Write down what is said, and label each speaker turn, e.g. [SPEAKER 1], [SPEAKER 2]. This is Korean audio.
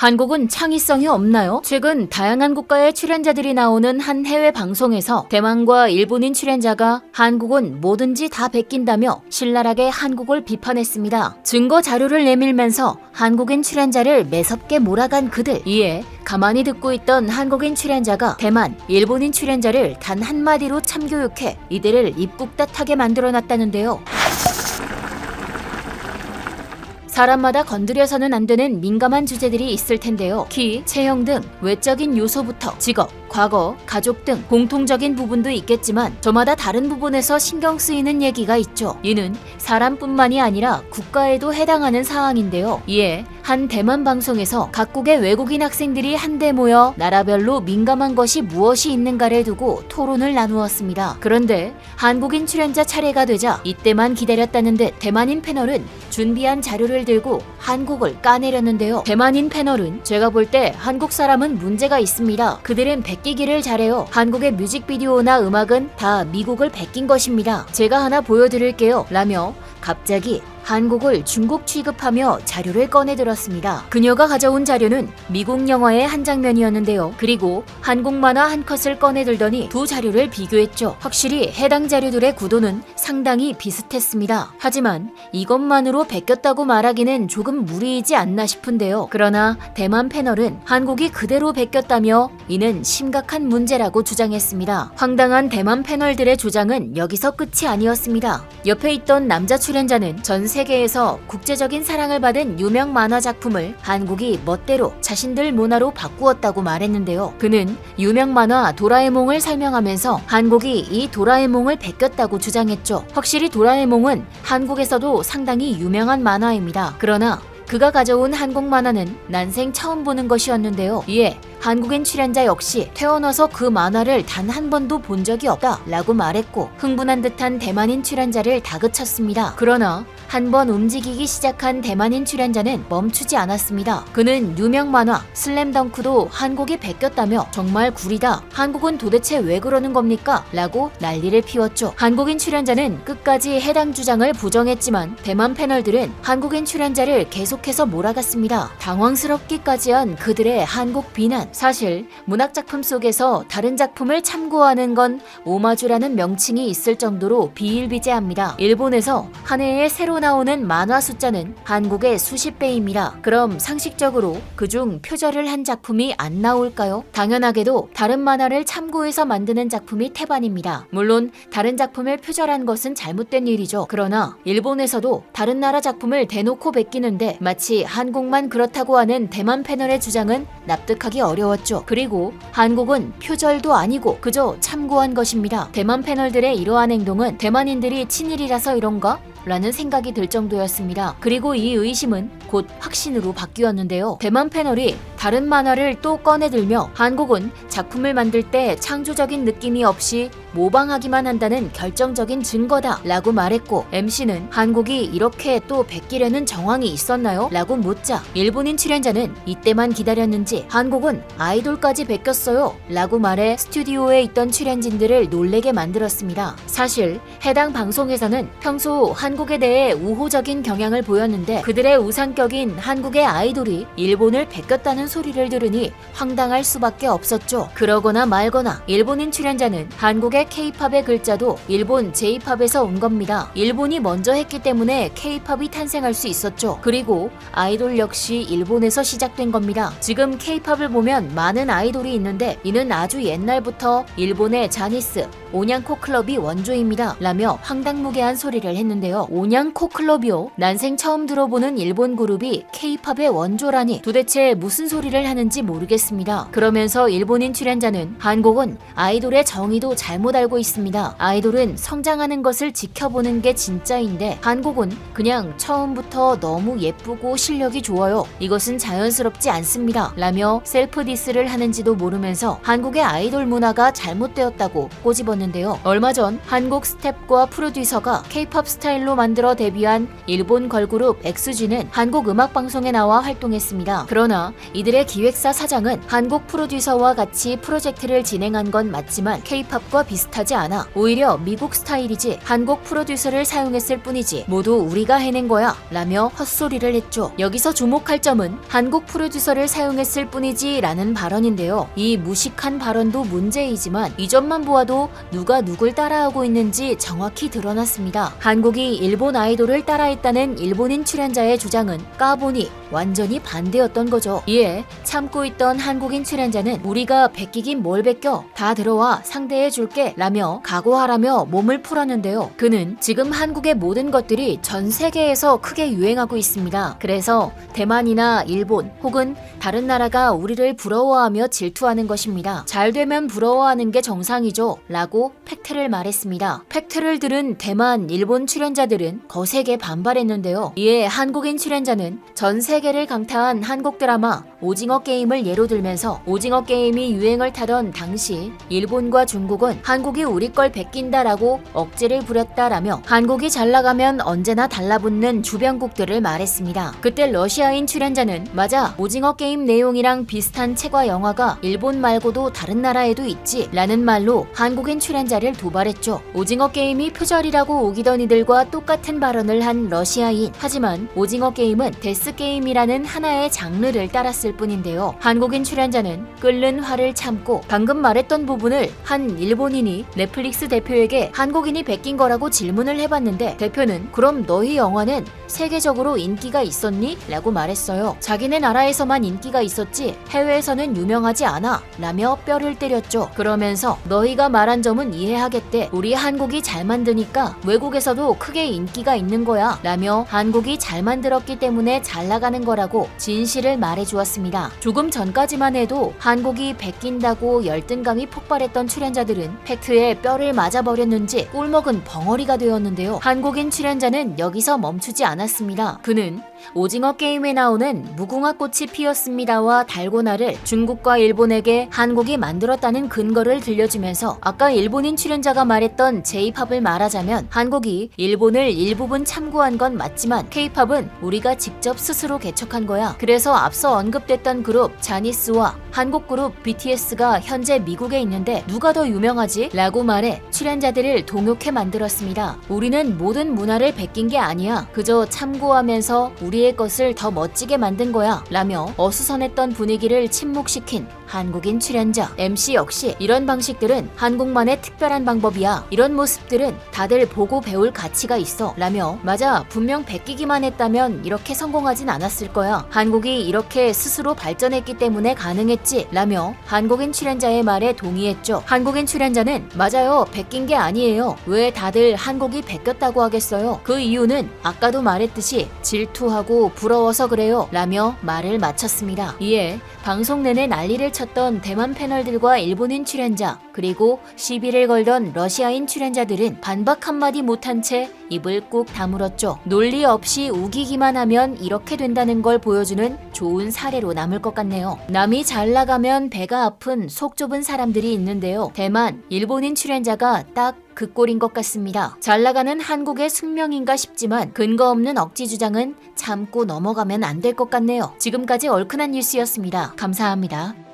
[SPEAKER 1] 한국은 창의성이 없나요? 최근 다양한 국가의 출연자들이 나오는 한 해외 방송에서 대만과 일본인 출연자가 한국은 뭐든지 다 베낀다며 신랄하게 한국을 비판했습니다. 증거 자료를 내밀면서 한국인 출연자를 매섭게 몰아간 그들. 이에 가만히 듣고 있던 한국인 출연자가 대만, 일본인 출연자를 단 한마디로 참교육해 이들을 입국탓하게 만들어놨다는데요. 사람마다 건드려서는 안 되는 민감한 주제들이 있을 텐데요. 키, 체형 등 외적인 요소부터 직업, 과거, 가족 등 공통적인 부분도 있겠지만 저마다 다른 부분에서 신경 쓰이는 얘기가 있죠. 이는 사람뿐만이 아니라 국가에도 해당하는 사항인데요. 이에 한 대만 방송에서 각국의 외국인 학생들이 한데 모여 나라별로 민감한 것이 무엇이 있는가를 두고 토론을 나누었습니다. 그런데 한국인 출연자 차례가 되자 이때만 기다렸다는 듯 대만인 패널은 준비한 자료를 들고 한국을 까내렸는데요. 대만인 패널은 제가 볼 때 한국 사람은 문제가 있습니다. 그들은 베끼기를 잘해요. 한국의 뮤직비디오나 음악은 다 미국을 베낀 것입니다. 제가 하나 보여드릴게요. 라며 갑자기 한국을 중국 취급하며 자료를 꺼내들었습니다. 그녀가 가져온 자료는 미국 영화의 한 장면이었는데요. 그리고 한국 만화 한 컷을 꺼내들더니 두 자료를 비교했죠. 확실히 해당 자료들의 구도는 상당히 비슷했습니다. 하지만 이것만으로 베꼈다고 말하기는 조금 무리이지 않나 싶은데요. 그러나 대만 패널은 한국이 그대로 베꼈다며 이는 심각한 문제라고 주장했습니다. 황당한 대만 패널들의 주장은 여기서 끝이 아니었습니다. 옆에 있던 남자 출연자는 전 세계에서 국제적인 사랑을 받은 유명 만화 작품을 한국이 멋대로 자신들 문화로 바꾸었다고 말했는데요. 그는 유명 만화 도라에몽을 설명하면서 한국이 이 도라에몽을 베꼈다고 주장했죠. 확실히 도라에몽은 한국에서도 상당히 유명한 만화입니다. 그러나 그가 가져온 한국 만화는 난생 처음 보는 것이었는데요. 이에 한국인 출연자 역시 태어나서 그 만화를 단 한 번도 본 적이 없다 라고 말했고 흥분한 듯한 대만인 출연자를 다그쳤습니다. 그러나 한번 움직이기 시작한 대만인 출연자는 멈추지 않았습니다. 그는 유명 만화 슬램덩크도 한국이 베꼈다며 정말 구리다. 한국은 도대체 왜 그러는 겁니까? 라고 난리를 피웠죠. 한국인 출연자는 끝까지 해당 주장을 부정했지만 대만 패널들은 한국인 출연자를 계속해서 몰아갔습니다. 당황스럽기까지 한 그들의 한국 비난. 사실 문학작품 속에서 다른 작품을 참고하는 건 오마주라는 명칭이 있을 정도로 비일비재합니다. 일본에서 한 해에 새로 나오는 만화 숫자는 한국의 수십 배입니다. 그럼 상식적으로 그중 표절을 한 작품이 안 나올까요? 당연하게도 다른 만화를 참고해서 만드는 작품이 태반입니다. 물론 다른 작품을 표절한 것은 잘못된 일이죠. 그러나 일본에서도 다른 나라 작품을 대놓고 베끼는데 마치 한국만 그렇다고 하는 대만 패널의 주장은 납득하기 어려웠죠. 그리고 한국은 표절도 아니고 그저 참고한 것입니다. 대만 패널들의 이러한 행동은 대만인들이 친일이라서 이런가? 라는 생각이 들 정도였습니다. 그리고 이 의심은 곧 확신으로 바뀌었는데요. 대만 패널이 다른 만화를 또 꺼내들며 한국은 작품을 만들 때 창조적인 느낌이 없이 모방하기만 한다는 결정적인 증거다 라고 말했고 MC는 한국이 이렇게 또 베끼려는 정황이 있었나요? 라고 묻자 일본인 출연자는 이때만 기다렸는지 한국은 아이돌까지 베꼈어요 라고 말해 스튜디오에 있던 출연진들을 놀래게 만들었습니다. 사실 해당 방송에서는 평소 한국에 대해 우호적인 경향을 보였는데 그들의 우상격인 한국의 아이돌이 일본을 베꼈다는 소리를 들으니 황당할 수밖에 없었죠. 그러거나 말거나 일본인 출연자는 한국의 K-팝의 글자도 일본 J-팝에서 온 겁니다. 일본이 먼저 했기 때문에 K-팝이 탄생할 수 있었죠. 그리고 아이돌 역시 일본에서 시작된 겁니다. 지금 K-팝을 보면 많은 아이돌이 있는데 이는 아주 옛날부터 일본의 자니스, 오냥코 클럽이 원조입니다. 라며 황당무계한 소리를 했는데요. 오냥코 클럽이요? 난생 처음 들어보는 일본 그룹이 K-팝의 원조라니 도대체 무슨 소리를 하는지 모르겠습니다. 그러면서 일본인 출연자는 한국은 아이돌의 정의도 잘못 알고 있습니다. 아이돌은 성장하는 것을 지켜보는 게 진짜인데 한국은 그냥 처음부터 너무 예쁘고 실력이 좋아요. 이것은 자연스럽지 않습니다. 라며 셀프 디스를 하는지도 모르면서 한국의 아이돌 문화가 잘못되었다고 꼬집었는데요. 얼마 전 한국 스텝과 프로듀서가 K-팝 스타일로 만들어 데뷔한 일본 걸그룹 XG는 한국 음악방송에 나와 활동했습니다. 그러나 이들 이들의 기획사 사장은 한국 프로듀서와 같이 프로젝트를 진행한 건 맞지만 K-팝과 비슷하지 않아. 오히려 미국 스타일이지 한국 프로듀서를 사용했을 뿐이지 모두 우리가 해낸 거야 라며 헛소리를 했죠. 여기서 주목할 점은 한국 프로듀서를 사용했을 뿐이지 라는 발언인데요. 이 무식한 발언도 문제이지만 이 점만 보아도 누가 누굴 따라하고 있는지 정확히 드러났습니다. 한국이 일본 아이돌을 따라했다는 일본인 출연자의 주장은 까보니 완전히 반대였던 거죠. 이에 참고 있던 한국인 출연자는 우리가 베끼긴 뭘 베껴, 다 들어와 상대해줄게 라며 각오하라며 몸을 풀었는데요. 그는 지금 한국의 모든 것들이 전 세계에서 크게 유행하고 있습니다. 그래서 대만이나 일본 혹은 다른 나라가 우리를 부러워하며 질투하는 것입니다. 잘 되면 부러워하는 게 정상이죠 라고 팩트를 말했습니다. 팩트를 들은 대만, 일본 출연자들은 거세게 반발했는데요. 이에 한국인 출연자는 전 세계를 강타한 한국 드라마 오징어 게임을 예로 들면서 오징어 게임이 유행을 타던 당시 일본과 중국은 한국이 우리 걸 베낀다라고 억지를 부렸다라며 한국이 잘 나가면 언제나 달라붙는 주변국들을 말했습니다. 그때 러시아인 출연자는 맞아, 오징어 게임 내용이랑 비슷한 책과 영화가 일본 말고도 다른 나라에도 있지 라는 말로 한국인 출연자를 도발했죠. 오징어 게임이 표절이라고 우기던 이들과 똑같은 발언을 한 러시아인. 하지만 오징어 게임은 데스 게임이라는 하나의 장르를 따랐을 뿐인데요. 한국인 출연자는 끓는 화를 참고 방금 말했던 부분을 한 일본인이 넷플릭스 대표에게 한국인이 베낀 거라고 질문을 해봤는데 대표는 그럼 너희 영화는 세계적으로 인기가 있었니? 라고 말했어요. 자기네 나라에서만 인기가 있었지 해외에서는 유명하지 않아 라며 뼈를 때렸죠. 그러면서 너희가 말한 점은 이해하겠대. 우리 한국이 잘 만드니까 외국에서도 크게 인기가 있는 거야 라며 한국이 잘 만들었기 때문에 잘 나가는 거라고 진실을 말해주었습니다. 조금 전까지만 해도 한국이 베낀다고 열등감이 폭발했던 출연자들은 팩트에 뼈를 맞아버렸는지 꿀먹은 벙어리가 되었는데요. 한국인 출연자는 여기서 멈추지 않았습니다. 그는 오징어 게임에 나오는 무궁화 꽃이 피었습니다와 달고나를 중국과 일본에게 한국이 만들었다는 근거를 들려주면서 아까 일본인 출연자가 말했던 J-팝을 말하자면 한국이 일본을 일부분 참고한 건 맞지만 K-팝은 우리가 직접 스스로 개척한 거야. 그래서 앞서 언급됐던 그룹 자니스와 한국 그룹 BTS가 현재 미국에 있는데 누가 더 유명하지? 라고 말해 출연자들을 동요케 만들었습니다. 우리는 모든 문화를 베낀 게 아니야. 그저 참고하면서 우리의 것을 더 멋지게 만든 거야 라며 어수선했던 분위기를 침묵시킨 한국인 출연자. MC 역시 이런 방식들은 한국만의 특별한 방법이야. 이런 모습들은 다들 보고 배울 가치가 있어 라며 맞아, 분명 베끼기만 했다면 이렇게 성공하진 않았을 거야. 한국이 이렇게 스스로 발전했기 때문에 가능했지 라며 한국인 출연자의 말에 동의했죠. 한국인 출연자는 맞아요, 베낀 게 아니에요. 왜 다들 한국이 베꼈다고 하겠어요? 그 이유는 아까도 말했듯이 질투하고 부러워서 그래요 라며 말을 마쳤습니다. 이에 방송 내내 난리를 쳤던 대만 패널들과 일본인 출연자 그리고 시비를 걸던 러시아인 출연자들은 반박 한마디 못한 채 입을 꾹 다물었죠. 논리 없이 우기기만 하면 이렇게 된다는 걸 보여주는 좋은 사례로 남을 것 같네요. 남이 잘 나가면 배가 아픈 속 좁은 사람들이 있는데요. 대만, 일본인 출연자가 딱 그 꼴인 것 같습니다. 잘 나가는 한국의 숙명인가 싶지만 근거 없는 억지 주장은 참고 넘어가면 안 될 것 같네요. 지금까지 얼큰한 뉴스였습니다. 감사합니다.